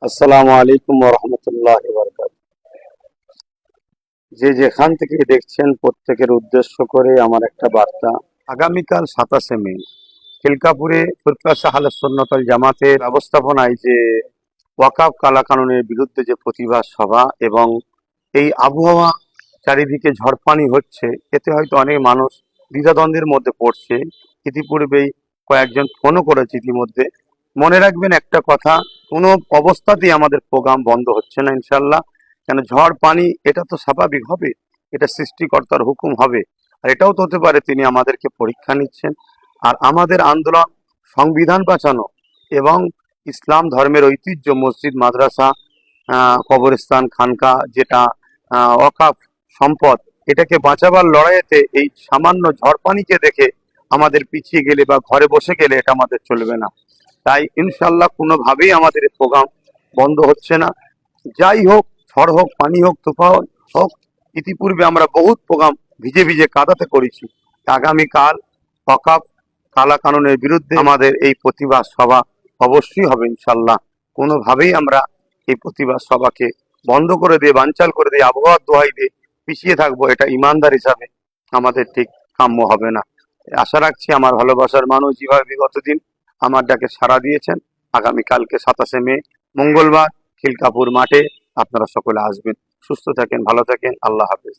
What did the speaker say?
আসসালামু আলাইকুম ওয়া রাহমাতুল্লাহি ওয়া বারাকাতুহু। যে যেখান থেকে দেখছেন প্রত্যেকের উদ্দেশ্য করে আমার একটা বার্তা। আগামীকাল 27 মে খিলকাপুরে ফুরকাত আহলে সুন্নাত ওয়াল জামাতের ব্যবস্থাপনায় যে ওয়াকফ কালাকানুনের বিরুদ্ধে যে প্রতিবাদ সভা এবং এই আবহাওয়া চারিদিকে ঝড়পানি হচ্ছে, এতে হয়তো অনেক মানুষ দ্বিধাদ্বন্দ্বের মধ্যে পড়ছে। ইতিপূর্বেই কয়েকজন ফোনও করেছে ইতিমধ্যে। মনে রাখবেন একটা কথা, কোনো অবস্থাতেই আমাদের প্রোগ্রাম বন্ধ হচ্ছে না ইনশাল্লাহ। কেন, ঝড় পানি এটা তো স্বাভাবিক হবে, এটা সৃষ্টিকর্তার হুকুম হবে। আর এটাও তো হতে পারে তিনি আমাদেরকে পরীক্ষা নিচ্ছেন। আর আমাদের আন্দোলন সংবিধান বাঁচানো এবং ইসলাম ধর্মের ঐতিহ্য মসজিদ মাদ্রাসা কবরস্থান খানকা যেটা ওয়াকফ সম্পদ, এটাকে বাঁচাবার লড়াইয়েতে এই সামান্য ঝড় পানিকে দেখে আমাদের পিছিয়ে গেলে বা ঘরে বসে গেলে এটা আমাদের চলবে না। তাই ইনশাল্লাহ কোনোভাবেই আমাদের এই প্রোগ্রাম বন্ধ হচ্ছে না। যাই হোক, ঝড় হোক, পানি হোক, তুফান হোক, ইতিপূর্বে আমরা বহুত প্রোগ্রাম ভিজে ভিজে কাদাতে করেছি। আগামীকাল ওয়াকফ কালা কানুনের বিরুদ্ধে আমাদের এই প্রতিবাদ সভা অবশ্যই হবে ইনশাল্লাহ। কোনোভাবেই আমরা এই প্রতিবাদ সভাকে বন্ধ করে দিয়ে, বানচাল করে দিয়ে, আবহাওয়ার দোহাই দিয়ে পিছিয়ে থাকবো, এটা ইমানদার হিসাবে আমাদের ঠিক কাম্য হবে না। আশা রাখছি আমার ভালোবাসার মানুষ যেভাবে বিগত দিন আমার ডাকে সাড়া দিয়েছেন, আগামীকালকে 27 মে মঙ্গলবার খিলকাপুর মাঠে আপনারা সকলে আসবেন। সুস্থ থাকেন, ভালো থাকেন, আল্লাহ হাফেজ।